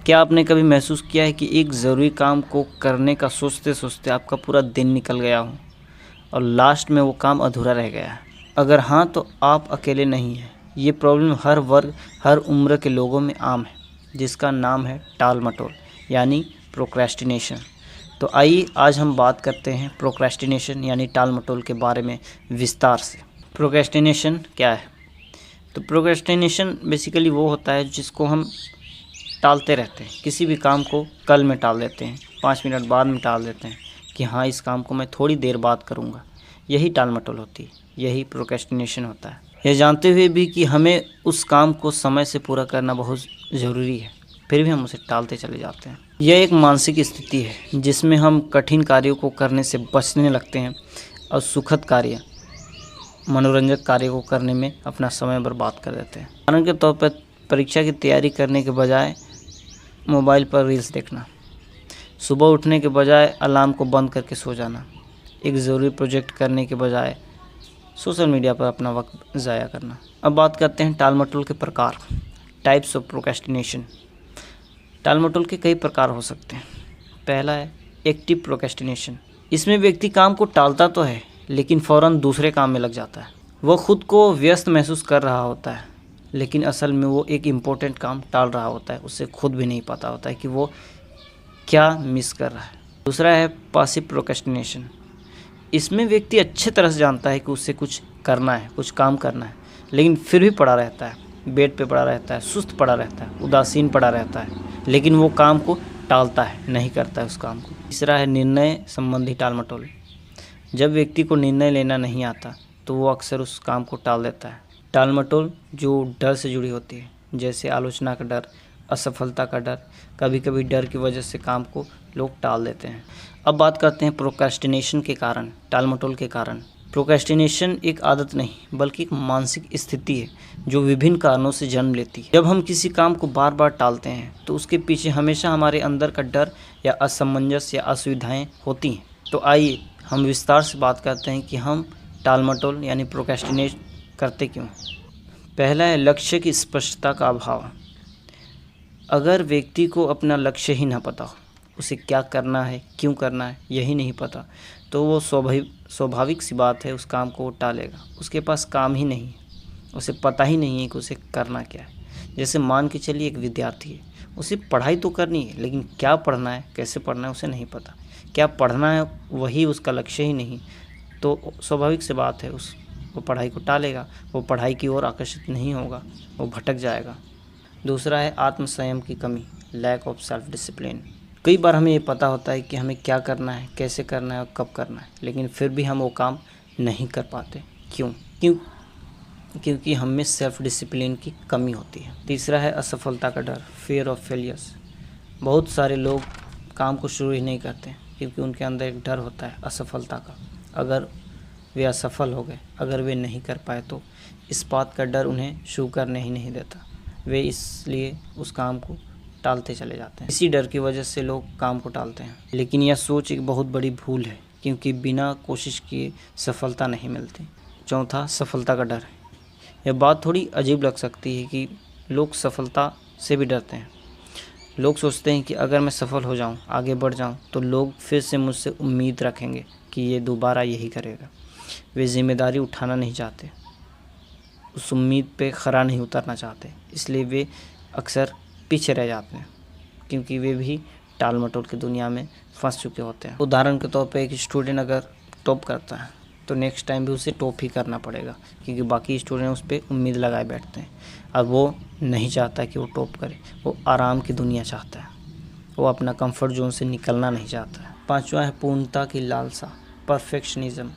क्या आपने कभी महसूस किया है कि एक ज़रूरी काम को करने का सोचते सोचते आपका पूरा दिन निकल गया हो और लास्ट में वो काम अधूरा रह गया है? अगर हाँ, तो आप अकेले नहीं हैं। ये प्रॉब्लम हर वर्ग, हर उम्र के लोगों में आम है, जिसका नाम है टाल-मटोल यानी प्रोक्रेस्टिनेशन। तो आइए आज हम बात करते हैं प्रोक्रेस्टिनेशन यानी टाल-मटोल के बारे में विस्तार से। प्रोक्रेस्टिनेशन क्या है? तो प्रोक्रेस्टिनेशन बेसिकली वो होता है जिसको हम टालते रहते हैं। किसी भी काम को कल में टाल देते हैं, 5 मिनट बाद में टाल देते हैं कि हाँ, इस काम को मैं थोड़ी देर बाद करूँगा। यही टाल-मटोल होती है, यही प्रोक्रेस्टिनेशन होता है। यह जानते हुए भी कि हमें उस काम को समय से पूरा करना बहुत ज़रूरी है, फिर भी हम उसे टालते चले जाते हैं। यह एक मानसिक स्थिति है जिसमें हम कठिन कार्यों को करने से बचने लगते हैं और सुखद कार्य, मनोरंजक कार्य को करने में अपना समय बर्बाद कर देते हैं। उदाहरण के तौर पर परीक्षा की तैयारी करने के बजाय मोबाइल पर रील्स देखना, सुबह उठने के बजाय अलार्म को बंद करके सो जाना, एक ज़रूरी प्रोजेक्ट करने के बजाय सोशल मीडिया पर अपना वक्त ज़ाया करना। अब बात करते हैं टाल-मटोल के प्रकार, टाइप्स ऑफ प्रोक्रेस्टिनेशन। टाल-मटोल के कई प्रकार हो सकते हैं। पहला है एक्टिव प्रोक्रेस्टिनेशन। इसमें व्यक्ति काम को टालता तो है, लेकिन फ़ौरन दूसरे काम में लग जाता है। वह खुद को व्यस्त महसूस कर रहा होता है, लेकिन असल में वो एक इम्पोर्टेंट काम टाल रहा होता है। उसे खुद भी नहीं पता होता है कि वो क्या मिस कर रहा है। दूसरा है पासिव प्रोक्रेस्टिनेशन। इसमें व्यक्ति अच्छे तरह से जानता है कि उसे कुछ करना है, कुछ काम करना है, लेकिन फिर भी पड़ा रहता है, बेड पे पड़ा रहता है, सुस्त पड़ा रहता है, उदासीन पड़ा रहता है, लेकिन वो काम को टालता है, नहीं करता है उस काम को। तीसरा है निर्णय संबंधी टाल-मटोल। जब व्यक्ति को निर्णय लेना नहीं आता तो वो अक्सर उस काम को टाल देता है। टाल-मटोल जो डर से जुड़ी होती है, जैसे आलोचना का डर, असफलता का डर, कभी कभी डर की वजह से काम को लोग टाल देते हैं। अब बात करते हैं प्रोक्रेस्टिनेशन के कारण, टाल-मटोल के कारण। प्रोक्रेस्टिनेशन एक आदत नहीं बल्कि एक मानसिक स्थिति है जो विभिन्न कारणों से जन्म लेती है। जब हम किसी काम को बार बार टालते हैं तो उसके पीछे हमेशा हमारे अंदर का डर या असमंजस या असुविधाएँ होती हैं। तो आइए हम विस्तार से बात करते हैं कि हम टाल-मटोल यानी प्रोक्रेस्टिनेट करते क्यों। पहला है लक्ष्य की स्पष्टता का अभाव। अगर व्यक्ति को अपना लक्ष्य ही ना पता हो, उसे क्या करना है, क्यों करना है, यही नहीं पता, तो वो स्वाभाविक सी बात है उस काम को वो टालेगा। उसके पास काम ही नहीं है, उसे पता ही नहीं है कि उसे करना क्या है। जैसे मान के चलिए एक विद्यार्थी है, उसे पढ़ाई तो करनी है, लेकिन क्या पढ़ना है, कैसे पढ़ना है, उसे नहीं पता। क्या पढ़ना है वही उसका लक्ष्य ही नहीं, तो स्वाभाविक सी बात है वो पढ़ाई को टालेगा, वो पढ़ाई की ओर आकर्षित नहीं होगा, वो भटक जाएगा। दूसरा है आत्मसंयम की कमी, लैक ऑफ सेल्फ डिसिप्लिन। कई बार हमें ये पता होता है कि हमें क्या करना है, कैसे करना है और कब करना है, लेकिन फिर भी हम वो काम नहीं कर पाते। क्योंकि हम में सेल्फ डिसिप्लिन की कमी होती है। तीसरा है असफलता का डर, फियर ऑफ फेलियर्स। बहुत सारे लोग काम को शुरू ही नहीं करते क्योंकि उनके अंदर एक डर होता है असफलता का। अगर वे असफल हो गए, अगर वे नहीं कर पाए, तो इस बात का डर उन्हें शुरू करने ही नहीं देता। वे इसलिए उस काम को टालते चले जाते हैं। इसी डर की वजह से लोग काम को टालते हैं, लेकिन यह सोच एक बहुत बड़ी भूल है क्योंकि बिना कोशिश किए सफलता नहीं मिलती। चौथा सफलता का डर है। यह बात थोड़ी अजीब लग सकती है कि लोग सफलता से भी डरते हैं। लोग सोचते हैं कि अगर मैं सफल हो जाऊं, आगे बढ़ जाऊं, तो लोग फिर से मुझसे उम्मीद रखेंगे कि ये दोबारा यही करेगा। वे जिम्मेदारी उठाना नहीं चाहते, उस उम्मीद पे खरा नहीं उतरना चाहते, इसलिए वे अक्सर पीछे रह जाते हैं क्योंकि वे भी टाल-मटोल की दुनिया में फंस चुके होते हैं। उदाहरण के तौर पे एक स्टूडेंट अगर टॉप करता है तो नेक्स्ट टाइम भी उसे टॉप ही करना पड़ेगा क्योंकि बाकी स्टूडेंट उस पर उम्मीद लगाए बैठते हैं। अब वो नहीं चाहता कि वो टॉप करे, वो आराम की दुनिया चाहता है, वो अपना कंफर्ट जोन से निकलना नहीं चाहता है। पाँचवा है पूर्णता की लालसा, परफेक्शनिज्म।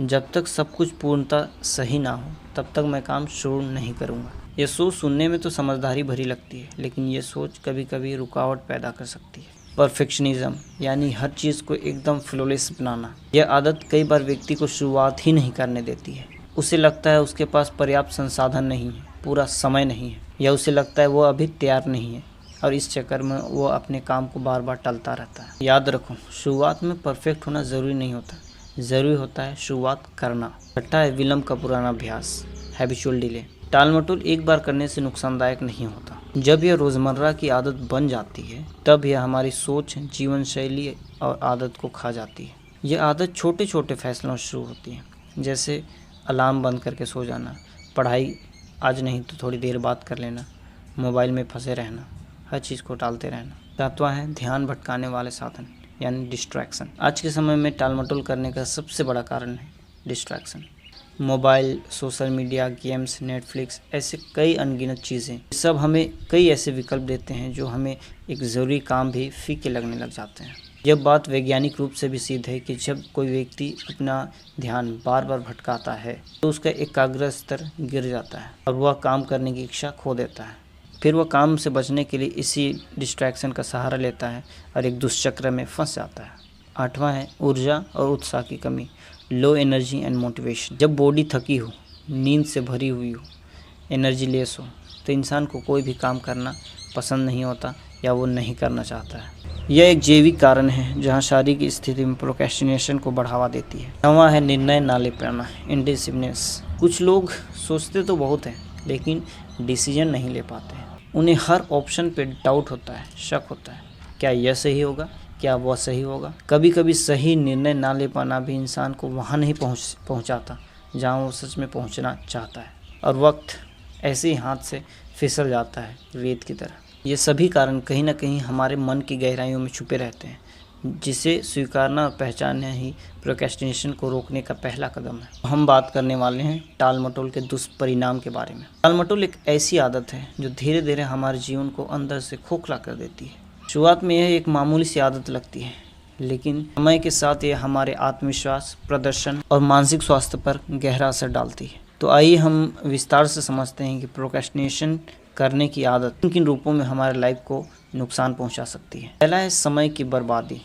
जब तक सब कुछ पूर्णतः सही ना हो तब तक मैं काम शुरू नहीं करूँगा। ये सोच सुनने में तो समझदारी भरी लगती है, लेकिन ये सोच कभी कभी रुकावट पैदा कर सकती है। परफेक्शनिज्म यानी हर चीज़ को एकदम फ्लॉलेस बनाना। यह आदत कई बार व्यक्ति को शुरुआत ही नहीं करने देती है। उसे लगता है उसके पास पर्याप्त संसाधन नहीं है, पूरा समय नहीं है, या उसे लगता है वो अभी तैयार नहीं है, और इस चक्कर में वो अपने काम को बार बार टालता रहता है। याद रखो, शुरुआत में परफेक्ट होना ज़रूरी नहीं होता, ज़रूरी होता है शुरुआत करना। छठा है विलंब का पुराना अभ्यास, हैबिचुअल डिले। टाल-मटोल एक बार करने से नुकसानदायक नहीं होता, जब यह रोज़मर्रा की आदत बन जाती है तब यह हमारी सोच, जीवन शैली और आदत को खा जाती है। यह आदत छोटे छोटे फैसलों से शुरू होती है, जैसे अलार्म बंद करके सो जाना, पढ़ाई आज नहीं तो थोड़ी देर बाद कर लेना, मोबाइल में फंसे रहना, हर चीज़ को टालते रहना। सातवां है ध्यान भटकाने वाले साधन यानी डिस्ट्रैक्शन। आज के समय में टालमटोल करने का सबसे बड़ा कारण है distraction. Mobile, social media, games, Netflix, ऐसे कई अनगिनत चीज़ें सब हमें कई ऐसे विकल्प देते हैं जो हमें एक ज़रूरी काम भी फीके लगने लग जाते हैं। यह बात वैज्ञानिक रूप से भी सिद्ध है कि जब कोई व्यक्ति अपना ध्यान बार बार भटकाता है तो उसका एकाग्रता स्तर गिर जाता है और वह काम करने की इच्छा खो देता है। फिर वह काम से बचने के लिए इसी डिस्ट्रैक्शन का सहारा लेता है और एक दुष्चक्र में फंस जाता है। आठवां है ऊर्जा और उत्साह की कमी, लो एनर्जी एंड मोटिवेशन। जब बॉडी थकी हो, नींद से भरी हुई हो, एनर्जी लेस हो तो इंसान को कोई भी काम करना पसंद नहीं होता या वो नहीं करना चाहता है। यह एक जैविक कारण है जहाँ शारीरिक स्थिति में प्रोक्रेस्टिनेशन को बढ़ावा देती है। नौवां है निर्णय ना ले पाना, इंडिसिप्लिनेस। कुछ लोग सोचते तो बहुत हैं लेकिन डिसीजन नहीं ले पाते हैं। उन्हें हर ऑप्शन पे डाउट होता है, शक होता है, क्या यह सही होगा, क्या वह सही होगा। कभी कभी सही निर्णय ना ले पाना भी इंसान को वहाँ नहीं पहुँचाता जहाँ वो सच में पहुँचना चाहता है और वक्त ऐसे ही हाथ से फिसल जाता है रेत की तरह। ये सभी कारण कहीं ना कहीं हमारे मन की गहराइयों में छुपे रहते हैं, जिसे स्वीकारना और पहचानना ही प्रोक्रेस्टिनेशन को रोकने का पहला कदम है। हम बात करने वाले हैं टालमटोल के दुष्परिणाम के बारे में। टालमटोल एक ऐसी आदत है जो धीरे धीरे हमारे जीवन को अंदर से खोखला कर देती है। शुरुआत में यह एक मामूली सी आदत लगती है, लेकिन समय के साथ यह हमारे आत्मविश्वास, प्रदर्शन और मानसिक स्वास्थ्य पर गहरा असर डालती है। तो आइए हम विस्तार से समझते हैं कि प्रोक्रेस्टिनेशन करने की आदत किन किन रूपों में हमारे लाइफ को नुकसान पहुंचा सकती है। पहला है समय की बर्बादी,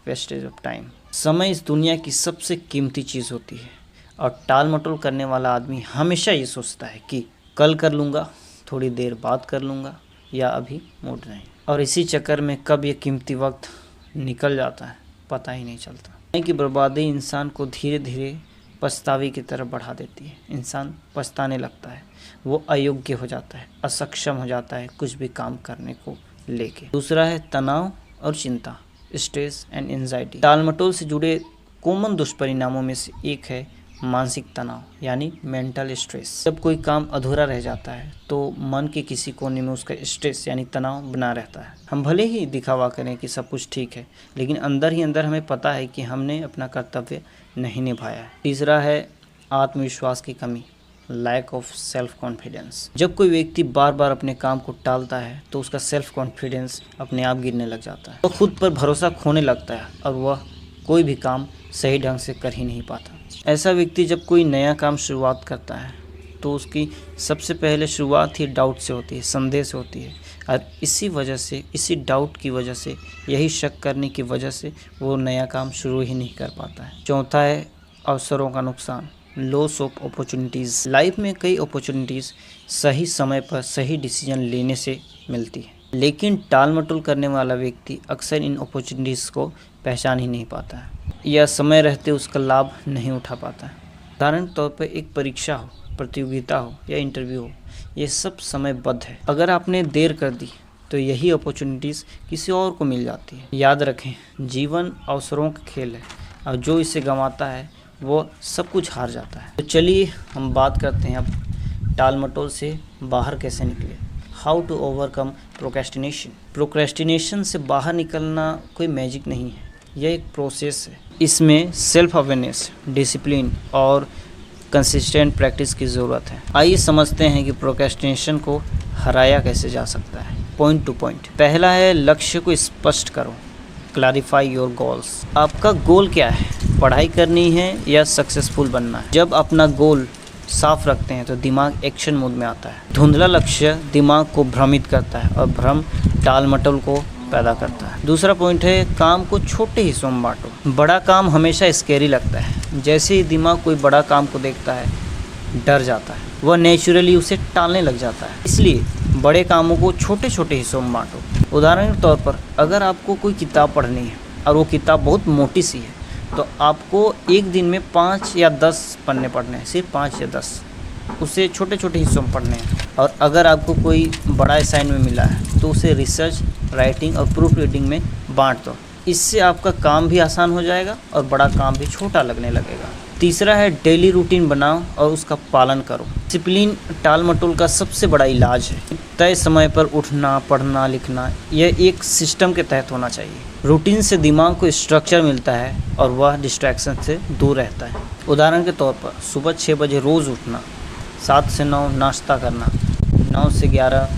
वेस्टेज ऑफ टाइम। समय इस दुनिया की सबसे कीमती चीज़ होती है और टालमटोल करने वाला आदमी हमेशा ये सोचता है कि कल कर लूँगा, थोड़ी देर बाद कर लूँगा या अभी मूड नहीं, और इसी चक्कर में कब ये कीमती वक्त निकल जाता है पता ही नहीं चलता। समय की बर्बादी इंसान को धीरे धीरे पछतावे की तरफ बढ़ा देती है। इंसान पछताने लगता है, वो अयोग्य हो जाता है, असक्षम हो जाता है कुछ भी काम करने को लेके। दूसरा है तनाव और चिंता, स्ट्रेस एंड एंजाइटी। टालमटोल से जुड़े कॉमन दुष्परिणामों में से एक है मानसिक तनाव यानी मेंटल स्ट्रेस। जब कोई काम अधूरा रह जाता है तो मन के किसी कोने में उसका स्ट्रेस यानी तनाव बना रहता है। हम भले ही दिखावा करें कि सब कुछ ठीक है, लेकिन अंदर ही अंदर हमें पता है कि हमने अपना कर्तव्य नहीं निभाया है। तीसरा है आत्मविश्वास की कमी, लैक ऑफ सेल्फ कॉन्फिडेंस। जब कोई व्यक्ति बार बार अपने काम को टालता है तो उसका सेल्फ कॉन्फिडेंस अपने आप गिरने लग जाता है, वो खुद पर भरोसा खोने लगता है और वह कोई भी काम सही ढंग से कर ही नहीं पाता। ऐसा व्यक्ति जब कोई नया काम शुरुआत करता है तो उसकी सबसे पहले शुरुआत ही डाउट से होती है, संदेह से होती है, और इसी वजह से, इसी डाउट की वजह से, यही शक करने की वजह से वो नया काम शुरू ही नहीं कर पाता है। चौथा है अवसरों का नुकसान, लॉस ऑफ अपॉर्चुनिटीज़। लाइफ में कई अपॉर्चुनिटीज़ सही समय पर सही डिसीजन लेने से मिलती है, लेकिन टालमटोल करने वाला व्यक्ति अक्सर इन अपॉर्चुनिटीज़ को पहचान ही नहीं पाता है या समय रहते उसका लाभ नहीं उठा पाता है। उदाहरण के तौर पर एक परीक्षा हो, प्रतियोगिता हो या इंटरव्यू हो, ये सब समयबद्ध है। अगर आपने देर कर दी तो यही अपॉर्चुनिटीज़ किसी और को मिल जाती है। याद रखें, जीवन अवसरों का खेल है और जो इसे गंवाता है वो सब कुछ हार जाता है। तो चलिए हम बात करते हैं अब टालमटोल से बाहर कैसे निकले। How to overcome procrastination. Procrastination से बाहर निकलना कोई मैजिक नहीं है, यह एक प्रोसेस है। इसमें सेल्फ अवेयरनेस, डिसिप्लिन और कंसिस्टेंट प्रैक्टिस की ज़रूरत है। आइए समझते हैं कि प्रोक्रेस्टिनेशन को हराया कैसे जा सकता है। Point two point. पहला है लक्ष्य को स्पष्ट करो, क्लैरिफाई योर गोल्स। आपका गोल क्या है, पढ़ाई करनी है या सक्सेसफुल बनना है। जब अपना गोल साफ रखते हैं तो दिमाग एक्शन मोड में आता है। धुंधला लक्ष्य दिमाग को भ्रमित करता है और भ्रम टालमटोल को पैदा करता है। दूसरा पॉइंट है काम को छोटे हिस्सों में बांटो। बड़ा काम हमेशा स्कैरी लगता है। जैसे ही दिमाग कोई बड़ा काम को देखता है डर जाता है, वह नेचुरली उसे टालने लग जाता है। इसलिए बड़े कामों को छोटे छोटे हिस्सों में बांटो। उदाहरण के तौर पर अगर आपको कोई किताब पढ़नी है और वो किताब बहुत मोटी सी है तो आपको एक दिन में 5 या 10 पन्ने पढ़ने हैं, सिर्फ 5 या 10। उसे छोटे छोटे हिस्सों में पढ़ने हैं। और अगर आपको कोई बड़ा असाइनमेंट मिला है तो उसे रिसर्च, राइटिंग और प्रूफ रीडिंग में बांट दो। इससे आपका काम भी आसान हो जाएगा और बड़ा काम भी छोटा लगने लगेगा। तीसरा है डेली रूटीन बनाओ और उसका पालन करो। डिसिप्लिन टाल मटोल का सबसे बड़ा इलाज है। तय समय पर उठना, पढ़ना, लिखना, यह एक सिस्टम के तहत होना चाहिए। रूटीन से दिमाग को स्ट्रक्चर मिलता है और वह डिस्ट्रैक्शन से दूर रहता है। उदाहरण के तौर पर सुबह 6 बजे रोज़ उठना, 7 से 9 नाश्ता करना, 9 से 11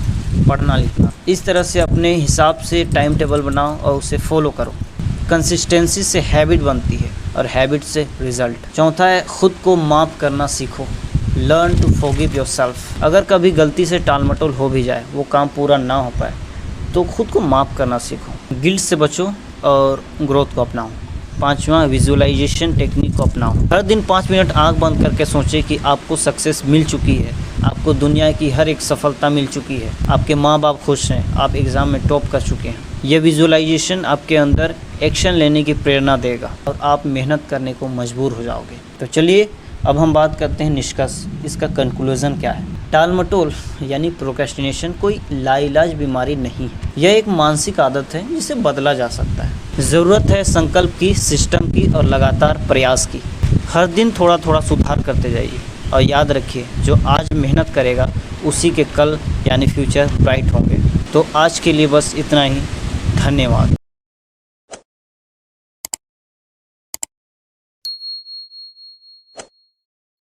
पढ़ना लिखना। इस तरह से अपने हिसाब से टाइम टेबल बनाओ और उसे फॉलो करो। कंसिस्टेंसी से हैबिट बनती है और हैबिट से रिजल्ट। चौथा है खुद को माफ़ करना सीखो। Learn to forgive yourself. अगर कभी गलती से टालमटोल हो भी जाए, वो काम पूरा ना हो पाए, तो खुद को माफ़ करना सीखो। गिल्ट से बचो और ग्रोथ को अपनाओ। पाँचवा, विजुअलाइजेशन टेक्निक को अपनाओ। हर दिन 5 मिनट आंख बंद करके सोचें कि आपको सक्सेस मिल चुकी है, आपको दुनिया की हर एक सफलता मिल चुकी है, आपके माँ बाप खुश हैं, आप एग्ज़ाम में टॉप कर चुके हैं। यह विजुअलाइजेशन आपके अंदर एक्शन लेने की प्रेरणा देगा और आप मेहनत करने को मजबूर हो जाओगे। तो चलिए अब हम बात करते हैं निष्कर्ष, इसका कंक्लूजन क्या है। टालमटोल यानी प्रोक्रेस्टिनेशन कोई लाइलाज बीमारी नहीं है। यह एक मानसिक आदत है जिसे बदला जा सकता है। ज़रूरत है संकल्प की, सिस्टम की और लगातार प्रयास की। हर दिन थोड़ा थोड़ा सुधार करते जाइए और याद रखिए, जो आज मेहनत करेगा उसी के कल यानी फ्यूचर ब्राइट होंगे। तो आज के लिए बस इतना ही। धन्यवाद।